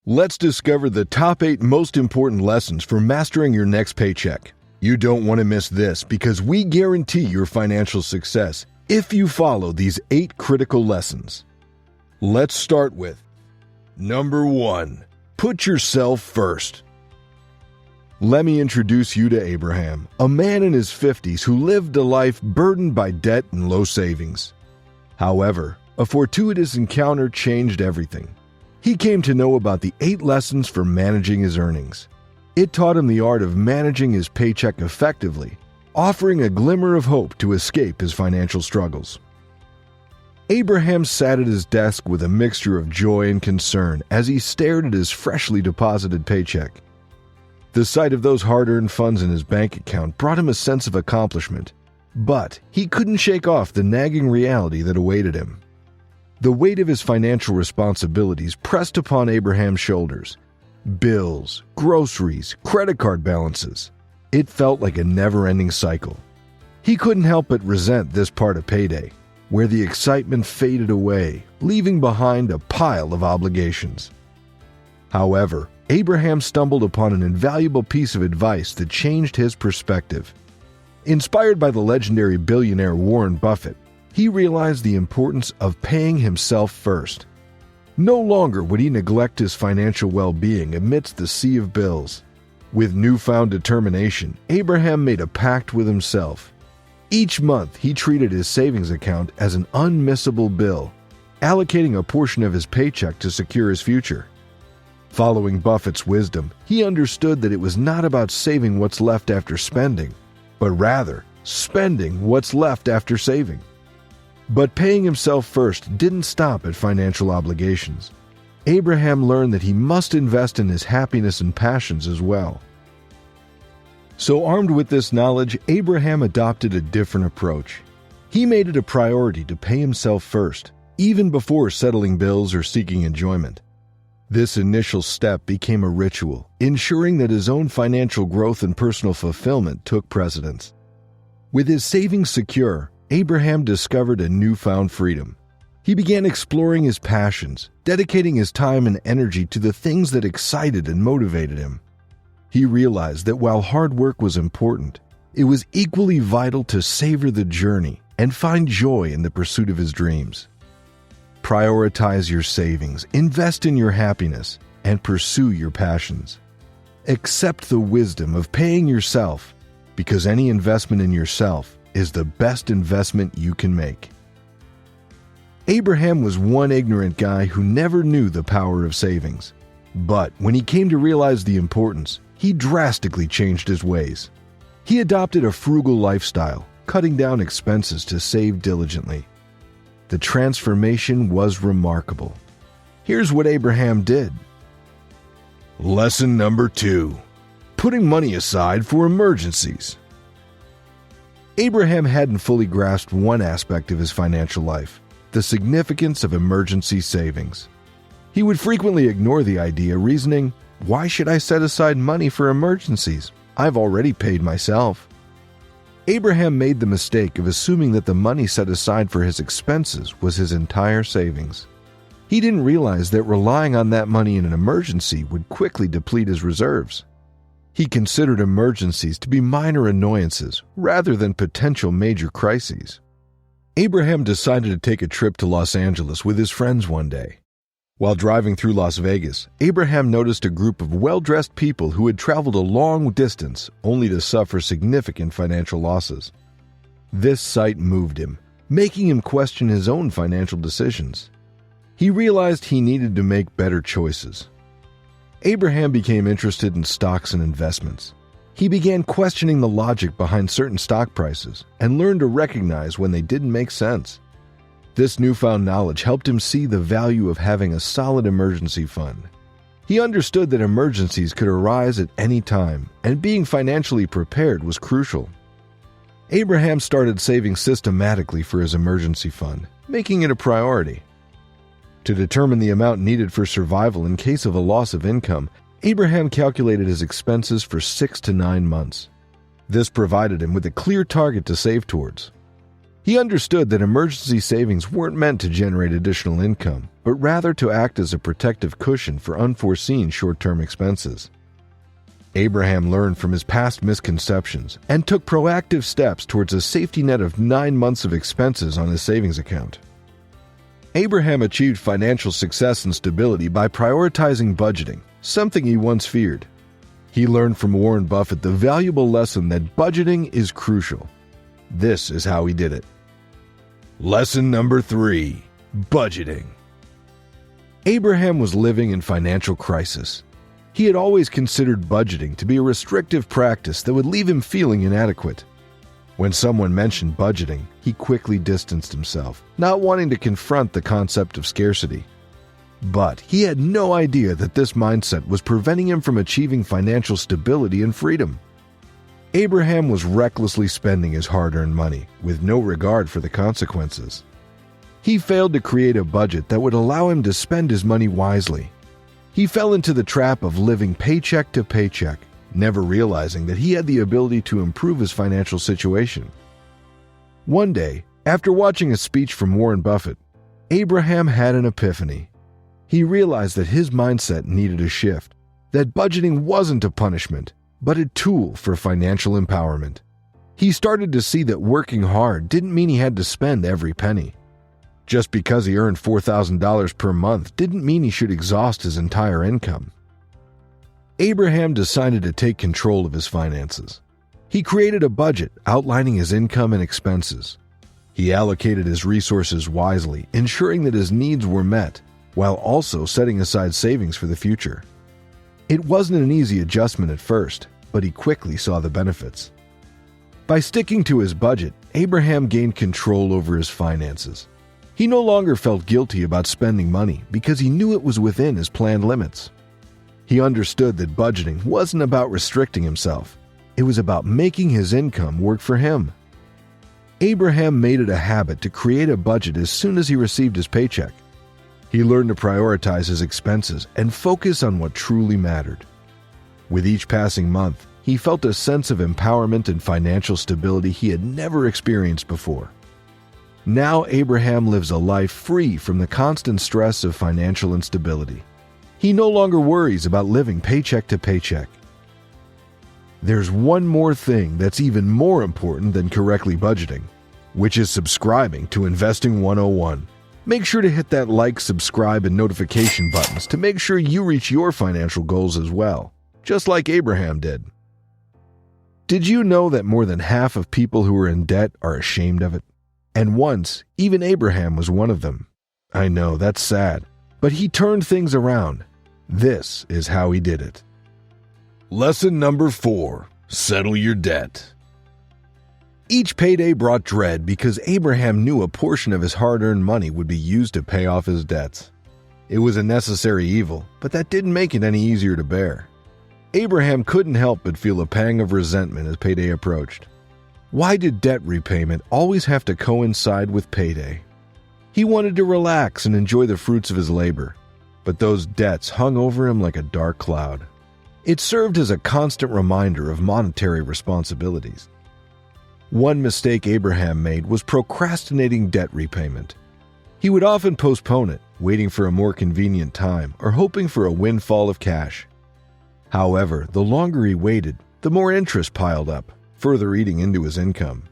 Let's discover the top 8 most important lessons for mastering your next paycheck. You don't want to miss this because we guarantee your financial success if you follow these 8 critical lessons. Let's start with number 1. Put yourself first. Let me introduce you to Abraham, a man in his 50s who lived a life burdened by debt and low savings. However, a fortuitous encounter changed everything. He came to know about the 8 lessons for managing his earnings. It taught him the art of managing his paycheck effectively, offering a glimmer of hope to escape his financial struggles. Abraham sat at his desk with a mixture of joy and concern as he stared at his freshly deposited paycheck. The sight of those hard-earned funds in his bank account brought him a sense of accomplishment, but he couldn't shake off the nagging reality that awaited him. The weight of his financial responsibilities pressed upon Abraham's shoulders. Bills, groceries, credit card balances. It felt like a never-ending cycle. He couldn't help but resent this part of payday, where the excitement faded away, leaving behind a pile of obligations. However, Abraham stumbled upon an invaluable piece of advice that changed his perspective. Inspired by the legendary billionaire Warren Buffett, he realized the importance of paying himself first. No longer would he neglect his financial well-being amidst the sea of bills. With newfound determination, Abraham made a pact with himself. Each month, he treated his savings account as an unmissable bill, allocating a portion of his paycheck to secure his future. Following Buffett's wisdom, he understood that it was not about saving what's left after spending, but rather spending what's left after saving. But paying himself first didn't stop at financial obligations. Abraham learned that he must invest in his happiness and passions as well. So armed with this knowledge, Abraham adopted a different approach. He made it a priority to pay himself first, even before settling bills or seeking enjoyment. This initial step became a ritual, ensuring that his own financial growth and personal fulfillment took precedence. With his savings secure, Abraham discovered a newfound freedom. He began exploring his passions, dedicating his time and energy to the things that excited and motivated him. He realized that while hard work was important, it was equally vital to savor the journey and find joy in the pursuit of his dreams. Prioritize your savings, invest in your happiness, and pursue your passions. Accept the wisdom of paying yourself, because any investment in yourself is the best investment you can make. Abraham was one ignorant guy who never knew the power of savings. But when he came to realize the importance, he drastically changed his ways. He adopted a frugal lifestyle, cutting down expenses to save diligently. The transformation was remarkable. Here's what Abraham did. Lesson number 2. Putting money aside for emergencies. Abraham hadn't fully grasped one aspect of his financial life, the significance of emergency savings. He would frequently ignore the idea, reasoning, "Why should I set aside money for emergencies? I've already paid myself." Abraham made the mistake of assuming that the money set aside for his expenses was his entire savings. He didn't realize that relying on that money in an emergency would quickly deplete his reserves. He considered emergencies to be minor annoyances rather than potential major crises. Abraham decided to take a trip to Los Angeles with his friends one day. While driving through Las Vegas, Abraham noticed a group of well-dressed people who had traveled a long distance only to suffer significant financial losses. This sight moved him, making him question his own financial decisions. He realized he needed to make better choices. Abraham became interested in stocks and investments. He began questioning the logic behind certain stock prices and learned to recognize when they didn't make sense. This newfound knowledge helped him see the value of having a solid emergency fund. He understood that emergencies could arise at any time, and being financially prepared was crucial. Abraham started saving systematically for his emergency fund, making it a priority. To determine the amount needed for survival in case of a loss of income, Abraham calculated his expenses for 6 to 9 months. This provided him with a clear target to save towards. He understood that emergency savings weren't meant to generate additional income, but rather to act as a protective cushion for unforeseen short-term expenses. Abraham learned from his past misconceptions and took proactive steps towards a safety net of 9 months of expenses on his savings account. Abraham achieved financial success and stability by prioritizing budgeting, something he once feared. He learned from Warren Buffett the valuable lesson that budgeting is crucial. This is how he did it. Lesson number 3: budgeting. Abraham was living in financial crisis. He had always considered budgeting to be a restrictive practice that would leave him feeling inadequate. When someone mentioned budgeting, he quickly distanced himself, not wanting to confront the concept of scarcity. But he had no idea that this mindset was preventing him from achieving financial stability and freedom. Abraham was recklessly spending his hard-earned money, with no regard for the consequences. He failed to create a budget that would allow him to spend his money wisely. He fell into the trap of living paycheck to paycheck, never realizing that he had the ability to improve his financial situation. One day, after watching a speech from Warren Buffett, Abraham had an epiphany. He realized that his mindset needed a shift, that budgeting wasn't a punishment, but a tool for financial empowerment. He started to see that working hard didn't mean he had to spend every penny. Just because he earned $4,000 per month didn't mean he should exhaust his entire income. Abraham decided to take control of his finances. He created a budget outlining his income and expenses. He allocated his resources wisely, ensuring that his needs were met, while also setting aside savings for the future. It wasn't an easy adjustment at first, but he quickly saw the benefits. By sticking to his budget, Abraham gained control over his finances. He no longer felt guilty about spending money because he knew it was within his planned limits. He understood that budgeting wasn't about restricting himself. It was about making his income work for him. Abraham made it a habit to create a budget as soon as he received his paycheck. He learned to prioritize his expenses and focus on what truly mattered. With each passing month, he felt a sense of empowerment and financial stability he had never experienced before. Now Abraham lives a life free from the constant stress of financial instability. He no longer worries about living paycheck to paycheck. There's one more thing that's even more important than correctly budgeting, which is subscribing to Investing 101. Make sure to hit that like, subscribe, and notification buttons to make sure you reach your financial goals as well, just like Abraham did. Did you know that more than half of people who are in debt are ashamed of it? And once, even Abraham was one of them. I know, that's sad, but he turned things around. This is how he did it. Lesson number 4: settle your debt. Each payday brought dread because Abraham knew a portion of his hard-earned money would be used to pay off his debts. It was a necessary evil, but that didn't make it any easier to bear. Abraham couldn't help but feel a pang of resentment as payday approached. Why did debt repayment always have to coincide with payday? He wanted to relax and enjoy the fruits of his labor, but those debts hung over him like a dark cloud. It served as a constant reminder of monetary responsibilities. One mistake Abraham made was procrastinating debt repayment. He would often postpone it, waiting for a more convenient time or hoping for a windfall of cash. However, the longer he waited, the more interest piled up, further eating into his income.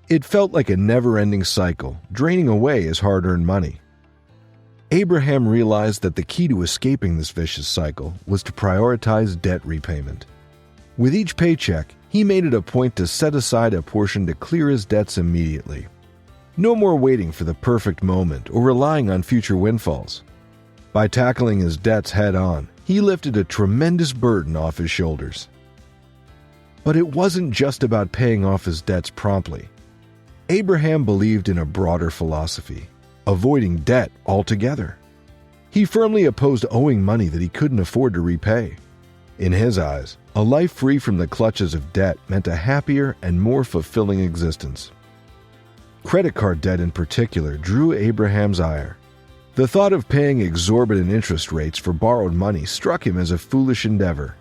It felt like a never-ending cycle, draining away his hard-earned money. Abraham realized that the key to escaping this vicious cycle was to prioritize debt repayment. With each paycheck, he made it a point to set aside a portion to clear his debts immediately. No more waiting for the perfect moment or relying on future windfalls. By tackling his debts head-on, he lifted a tremendous burden off his shoulders. But it wasn't just about paying off his debts promptly. Abraham believed in a broader philosophy: avoiding debt altogether. He firmly opposed owing money that he couldn't afford to repay. In his eyes, a life free from the clutches of debt meant a happier and more fulfilling existence. Credit card debt in particular drew Abraham's ire. The thought of paying exorbitant interest rates for borrowed money struck him as a foolish endeavor.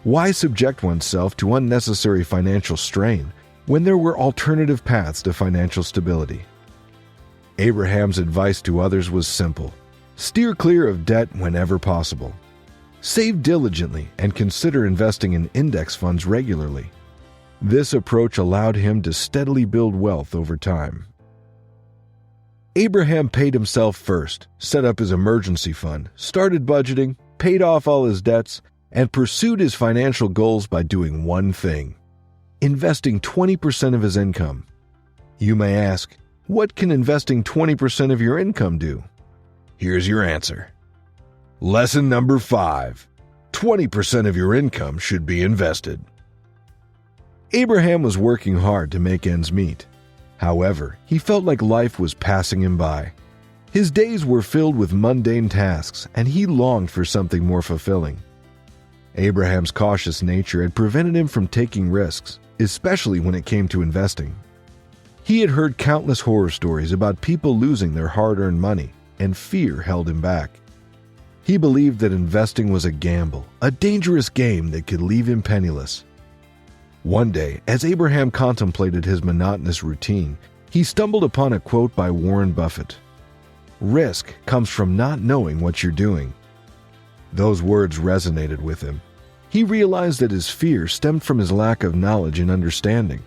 Why subject oneself to unnecessary financial strain when there were alternative paths to financial stability? Abraham's advice to others was simple: Steer clear of debt whenever possible. Save diligently and consider investing in index funds regularly. This approach allowed him to steadily build wealth over time. Abraham paid himself first, set up his emergency fund, started budgeting, paid off all his debts, and pursued his financial goals by doing one thing: investing 20% of his income. You may ask, what can investing 20% of your income do? Here's your answer. Lesson number 5. 20% of your income should be invested. Abraham was working hard to make ends meet. However, he felt like life was passing him by. His days were filled with mundane tasks, and he longed for something more fulfilling. Abraham's cautious nature had prevented him from taking risks, especially when it came to investing. He had heard countless horror stories about people losing their hard-earned money, and fear held him back. He believed that investing was a gamble, a dangerous game that could leave him penniless. One day, as Abraham contemplated his monotonous routine, he stumbled upon a quote by Warren Buffett. "Risk comes from not knowing what you're doing." Those words resonated with him. He realized that his fear stemmed from his lack of knowledge and understanding.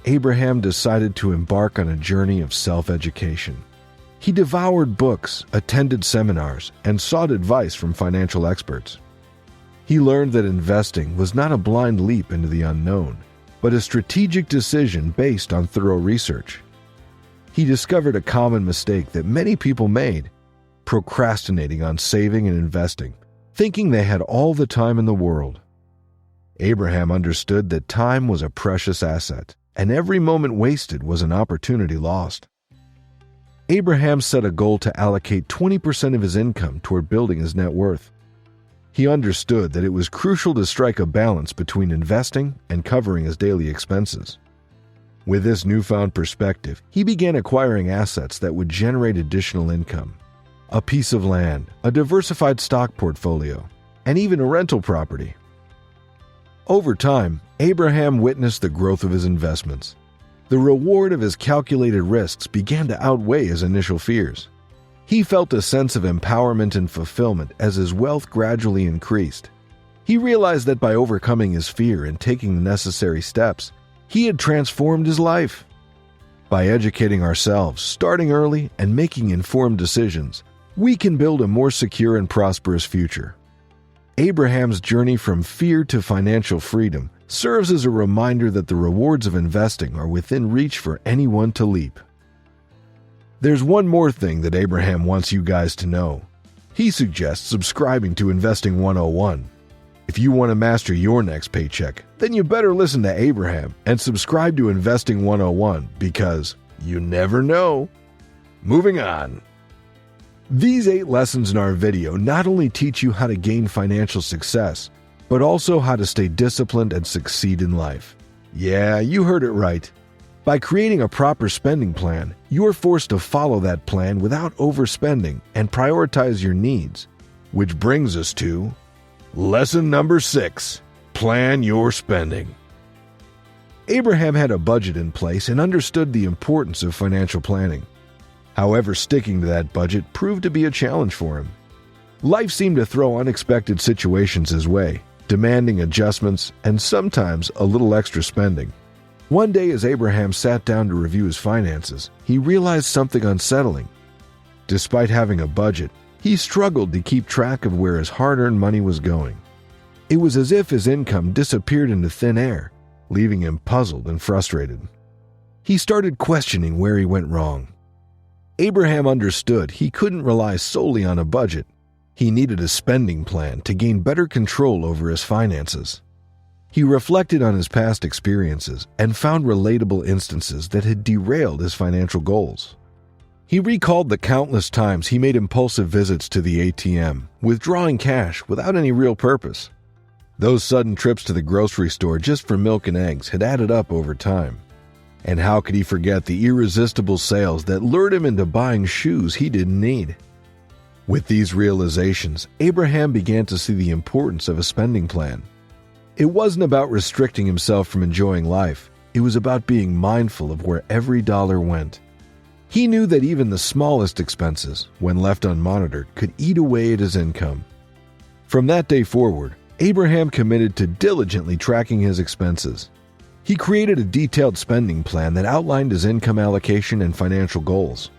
Abraham decided to embark on a journey of self-education. He devoured books, attended seminars, and sought advice from financial experts. He learned that investing was not a blind leap into the unknown, but a strategic decision based on thorough research. He discovered a common mistake that many people made: procrastinating on saving and investing, thinking they had all the time in the world. Abraham understood that time was a precious asset, and every moment wasted was an opportunity lost. Abraham set a goal to allocate 20% of his income toward building his net worth. He understood that it was crucial to strike a balance between investing and covering his daily expenses. With this newfound perspective, he began acquiring assets that would generate additional income: a piece of land, a diversified stock portfolio, and even a rental property. Over time, Abraham witnessed the growth of his investments. The reward of his calculated risks began to outweigh his initial fears. He felt a sense of empowerment and fulfillment as his wealth gradually increased. He realized that by overcoming his fear and taking the necessary steps, he had transformed his life. By educating ourselves, starting early, and making informed decisions, we can build a more secure and prosperous future. Abraham's journey from fear to financial freedom serves as a reminder that the rewards of investing are within reach for anyone to leap. There's one more thing that Abraham wants you guys to know. He suggests subscribing to Investing 101. If you want to master your next paycheck, then you better listen to Abraham and subscribe to Investing 101 because you never know. Moving on. These 8 lessons in our video not only teach you how to gain financial success, but also how to stay disciplined and succeed in life. Yeah, you heard it right. By creating a proper spending plan, you're forced to follow that plan without overspending and prioritize your needs. Which brings us to lesson number 6, plan your spending. Abraham had a budget in place and understood the importance of financial planning. However, sticking to that budget proved to be a challenge for him. Life seemed to throw unexpected situations his way, demanding adjustments and sometimes a little extra spending. One day, as Abraham sat down to review his finances, he realized something unsettling. Despite having a budget, he struggled to keep track of where his hard-earned money was going. It was as if his income disappeared into thin air, leaving him puzzled and frustrated. He started questioning where he went wrong. Abraham understood he couldn't rely solely on a budget. He needed a spending plan to gain better control over his finances. He reflected on his past experiences and found relatable instances that had derailed his financial goals. He recalled the countless times he made impulsive visits to the ATM, withdrawing cash without any real purpose. Those sudden trips to the grocery store just for milk and eggs had added up over time. And how could he forget the irresistible sales that lured him into buying shoes he didn't need? With these realizations, Abraham began to see the importance of a spending plan. It wasn't about restricting himself from enjoying life. It was about being mindful of where every dollar went. He knew that even the smallest expenses, when left unmonitored, could eat away at his income. From that day forward, Abraham committed to diligently tracking his expenses. He created a detailed spending plan that outlined his income allocation and financial goals.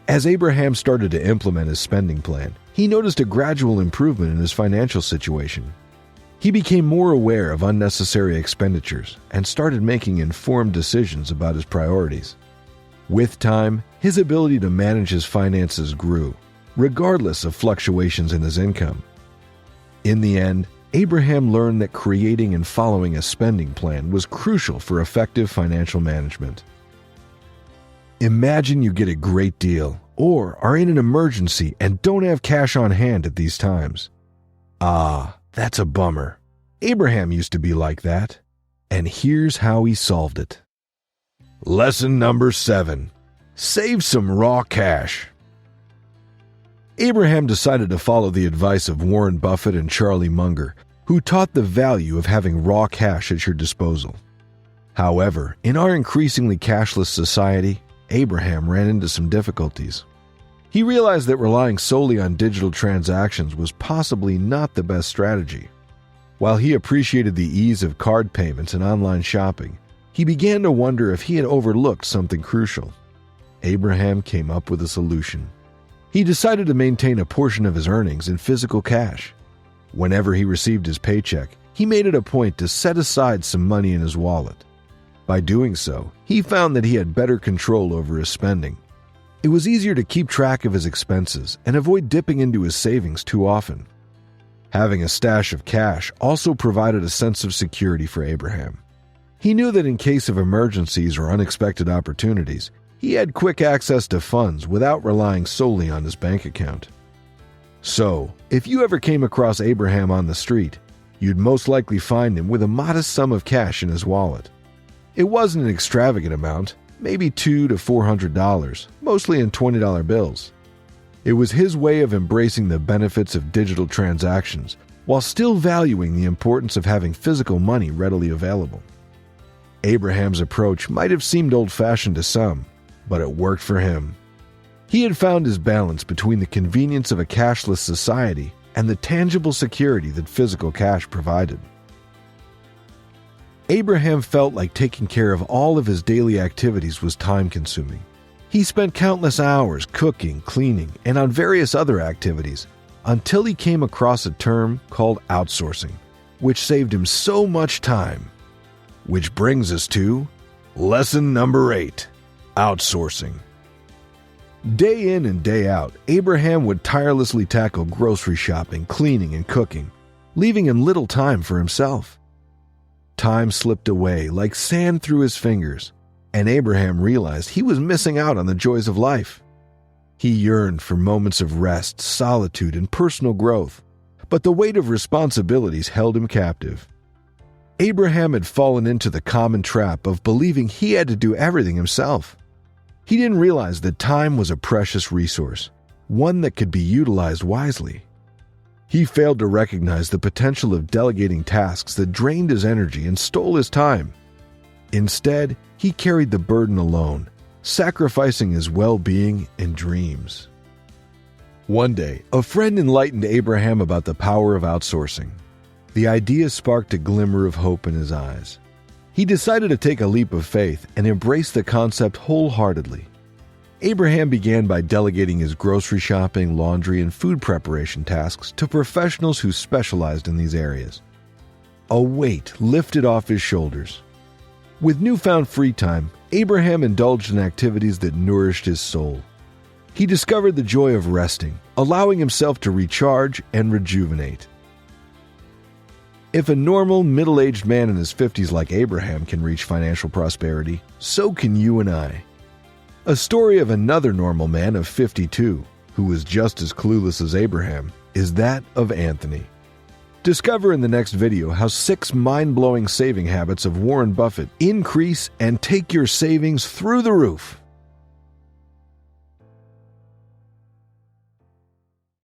As Abraham started to implement his spending plan, he noticed a gradual improvement in his financial situation. He became more aware of unnecessary expenditures and started making informed decisions about his priorities. With time, his ability to manage his finances grew, regardless of fluctuations in his income. In the end, Abraham learned that creating and following a spending plan was crucial for effective financial management. Imagine you get a great deal or are in an emergency and don't have cash on hand at these times. That's a bummer. Abraham used to be like that, and here's how he solved it. Lesson number 7. Save some raw cash. Abraham decided to follow the advice of Warren Buffett and Charlie Munger, who taught the value of having raw cash at your disposal. However, in our increasingly cashless society, Abraham ran into some difficulties. He realized that relying solely on digital transactions was possibly not the best strategy. While he appreciated the ease of card payments and online shopping, he began to wonder if he had overlooked something crucial. Abraham came up with a solution. He decided to maintain a portion of his earnings in physical cash. Whenever he received his paycheck, he made it a point to set aside some money in his wallet. By doing so, he found that he had better control over his spending. It was easier to keep track of his expenses and avoid dipping into his savings too often. Having a stash of cash also provided a sense of security for Abraham. He knew that in case of emergencies or unexpected opportunities, he had quick access to funds without relying solely on his bank account. So, if you ever came across Abraham on the street, you'd most likely find him with a modest sum of cash in his wallet. It wasn't an extravagant amount, maybe $200 to $400, mostly in $20 bills. It was his way of embracing the benefits of digital transactions while still valuing the importance of having physical money readily available. Abraham's approach might have seemed old-fashioned to some, but it worked for him. He had found his balance between the convenience of a cashless society and the tangible security that physical cash provided. Abraham felt like taking care of all of his daily activities was time-consuming. He spent countless hours cooking, cleaning, and on various other activities until he came across a term called outsourcing, which saved him so much time. Which brings us to lesson number 8, outsourcing. Day in and day out, Abraham would tirelessly tackle grocery shopping, cleaning, and cooking, leaving him little time for himself. Time slipped away like sand through his fingers, and Abraham realized he was missing out on the joys of life. He yearned for moments of rest, solitude, and personal growth, but the weight of responsibilities held him captive. Abraham had fallen into the common trap of believing he had to do everything himself. He didn't realize that time was a precious resource, one that could be utilized wisely. He failed to recognize the potential of delegating tasks that drained his energy and stole his time. Instead, he carried the burden alone, sacrificing his well-being and dreams. One day, a friend enlightened Abraham about the power of outsourcing. The idea sparked a glimmer of hope in his eyes. He decided to take a leap of faith and embrace the concept wholeheartedly. Abraham began by delegating his grocery shopping, laundry, and food preparation tasks to professionals who specialized in these areas. A weight lifted off his shoulders. With newfound free time, Abraham indulged in activities that nourished his soul. He discovered the joy of resting, allowing himself to recharge and rejuvenate. If a normal, middle-aged man in his 50s like Abraham can reach financial prosperity, so can you and I. A story of another normal man of 52, who was just as clueless as Abraham, is that of Anthony. Discover in the next video how 6 mind-blowing saving habits of Warren Buffett increase and take your savings through the roof.